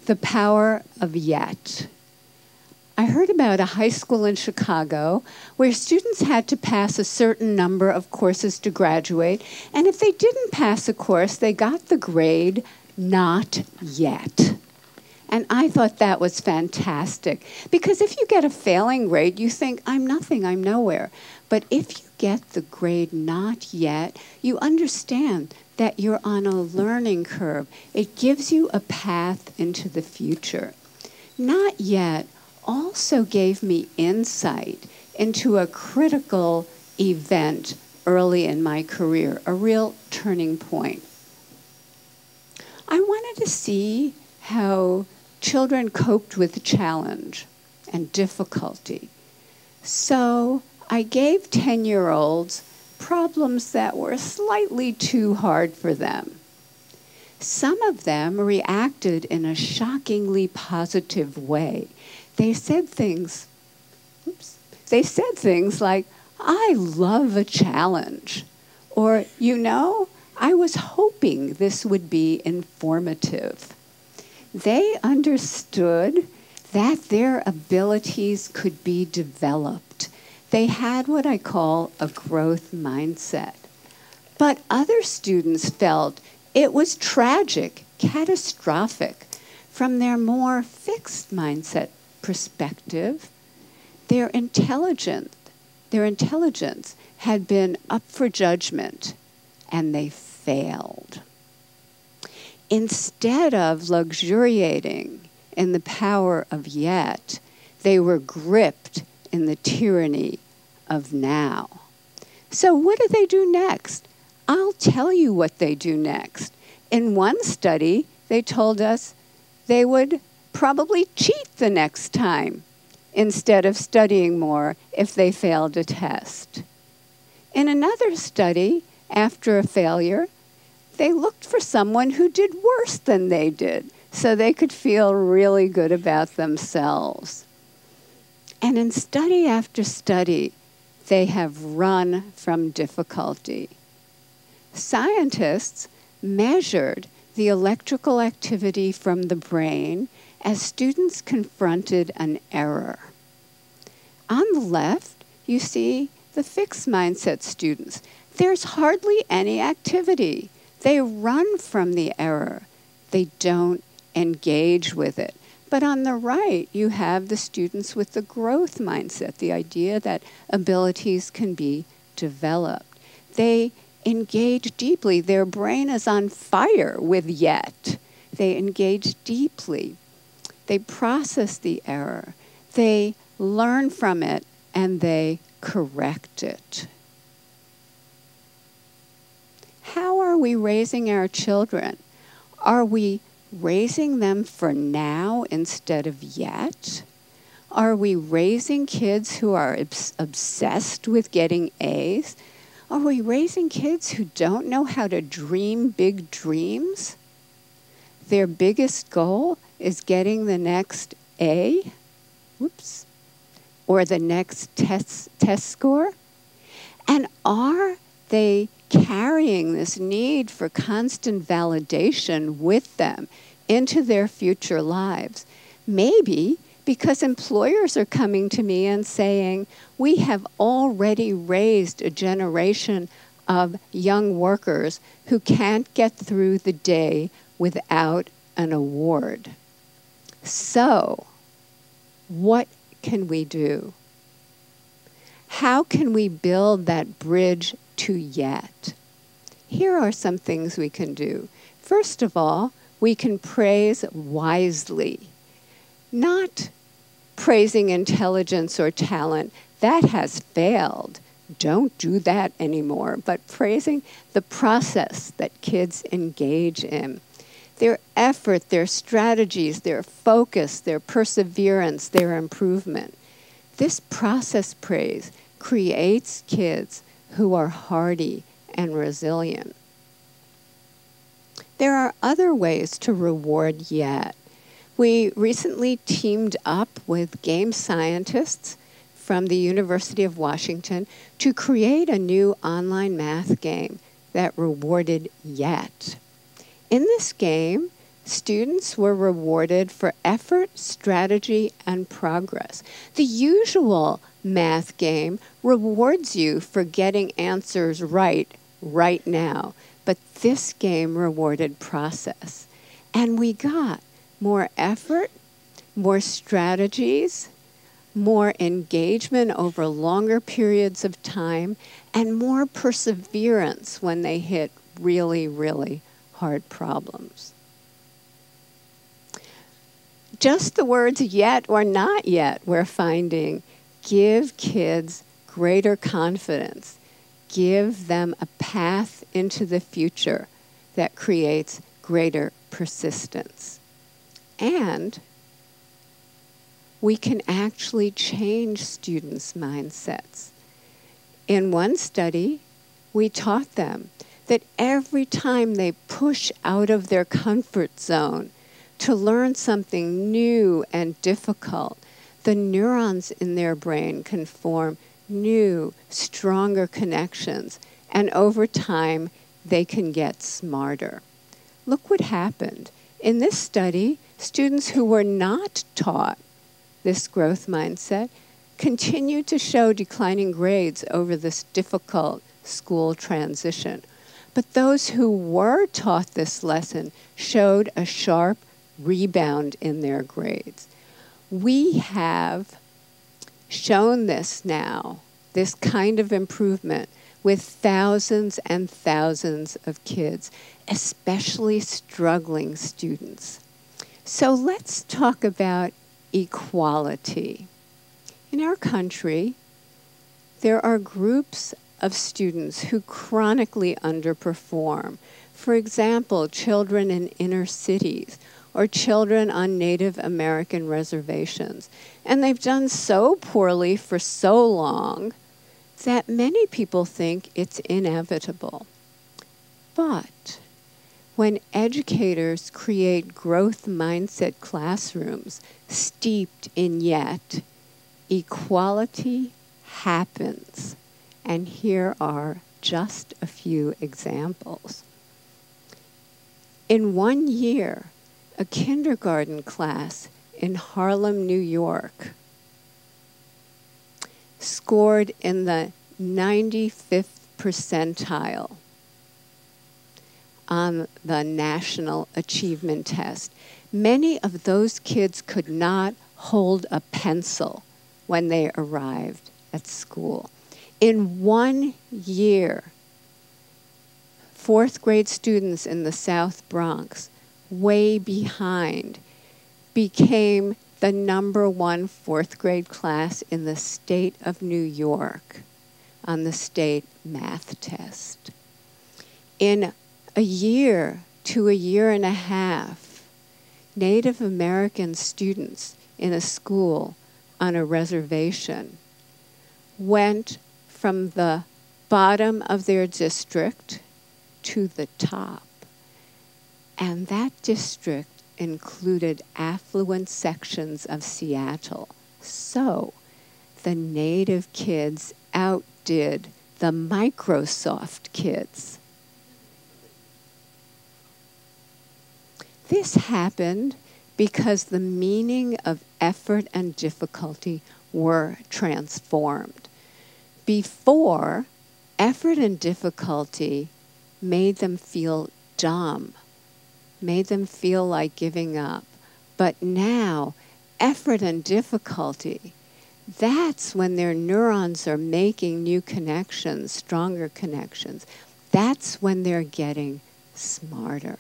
The power of yet. I heard about a high school in Chicago where students had to pass a certain number of courses to graduate, and if they didn't pass a course, they got the grade not yet. And I thought that was fantastic, because if you get a failing grade, you think, I'm nothing, I'm nowhere. But if you get the grade not yet, you understand that you're on a learning curve. It gives you a path into the future. Not yet also gave me insight into a critical event early in my career, a real turning point. I wanted to see how children coped with challenge and difficulty. So I gave 10-year-olds problems that were slightly too hard for them. Some of them reacted in a shockingly positive way. They said things like, I love a challenge. Or, you know, I was hoping this would be informative. They understood that their abilities could be developed. They had what I call a growth mindset. But other students felt it was tragic, catastrophic. From their more fixed mindset perspective, their intelligence had been up for judgment, and they failed. Instead of luxuriating in the power of yet, they were gripped in the tyranny of now. So what do they do next? I'll tell you what they do next. In one study, they told us they would probably cheat the next time instead of studying more if they failed a test. In another study, after a failure, they looked for someone who did worse than they did so they could feel really good about themselves. And in study after study, they have run from difficulty. Scientists measured the electrical activity from the brain as students confronted an error. On the left, you see the fixed mindset students. There's hardly any activity. They run from the error. They don't engage with it. But on the right, you have the students with the growth mindset, the idea that abilities can be developed. They engage deeply. Their brain is on fire with yet. They engage deeply. They process the error. They learn from it, and they correct it. How are we raising our children? Are we raising them for now instead of yet? Are we raising kids who are obsessed with getting A's? Are we raising kids who don't know how to dream big dreams? Their biggest goal is getting the next A, or the next test score? And are they carrying this need for constant validation with them into their future lives? Maybe because employers are coming to me and saying, we have already raised a generation of young workers who can't get through the day without an award. So, what can we do? How can we build that bridge to yet? Here are some things we can do. First of all, we can praise wisely. Not praising intelligence or talent. That has failed. Don't do that anymore. But praising the process that kids engage in. Their effort, their strategies, their focus, their perseverance, their improvement. This process praise creates kids who are hardy and resilient. There are other ways to reward yet. We recently teamed up with game scientists from the University of Washington to create a new online math game that rewarded yet. In this game, students were rewarded for effort, strategy, and progress. The usual math game rewards you for getting answers right now, but this game rewarded process. And we got more effort, more strategies, more engagement over longer periods of time, and more perseverance when they hit really, really hard problems. Just the words yet or not yet, we're finding, give kids greater confidence. Give them a path into the future that creates greater persistence. And we can actually change students' mindsets. In one study, we taught them that every time they push out of their comfort zone to learn something new and difficult, the neurons in their brain can form new, stronger connections, and over time, they can get smarter. Look what happened. In this study, students who were not taught this growth mindset continued to show declining grades over this difficult school transition. But those who were taught this lesson showed a sharp rebound in their grades. We have shown this now, this kind of improvement, with thousands and thousands of kids, especially struggling students. So let's talk about equality. In our country, there are groups of students who chronically underperform. For example, children in inner cities or children on Native American reservations. And they've done so poorly for so long that many people think it's inevitable. But when educators create growth mindset classrooms steeped in yet, equality happens. And here are just a few examples. In 1 year, a kindergarten class in Harlem, New York, scored in the 95th percentile on the National Achievement Test. Many of those kids could not hold a pencil when they arrived at school. In 1 year, 4th grade students in the South Bronx, way behind, became the #1 4th grade class in the state of New York on the state math test. In a year to a year and a half, Native American students in a school on a reservation went from the bottom of their district to the top. And that district included affluent sections of Seattle. So the Native kids outdid the Microsoft kids. This happened because the meaning of effort and difficulty were transformed. Before, effort and difficulty made them feel dumb, made them feel like giving up. But now, effort and difficulty, that's when their neurons are making new connections, stronger connections. That's when they're getting smarter.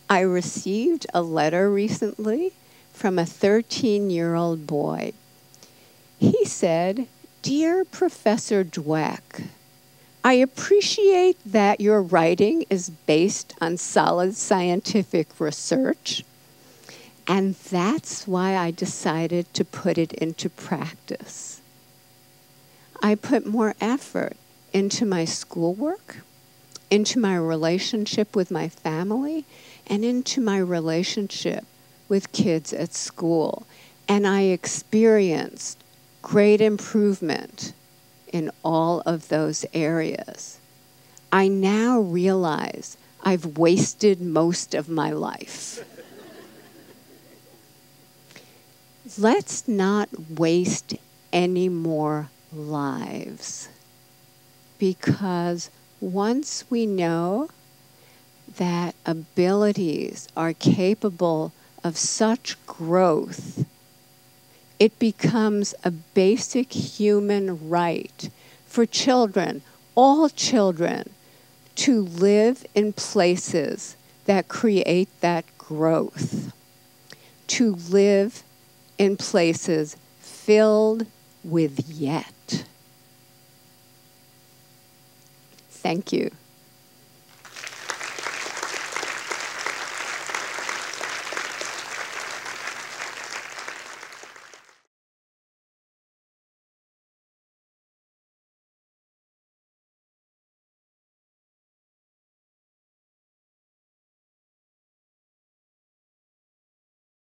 I received a letter recently from a 13-year-old boy. He said, "Dear Professor Dweck, I appreciate that your writing is based on solid scientific research, and that's why I decided to put it into practice. I put more effort into my schoolwork, into my relationship with my family, and into my relationship with kids at school, and I experienced great improvement in all of those areas. I now realize I've wasted most of my life. Let's not waste any more lives, because once we know that abilities are capable of such growth, it becomes a basic human right for children, all children, to live in places that create that growth, to live in places filled with yet. Thank you.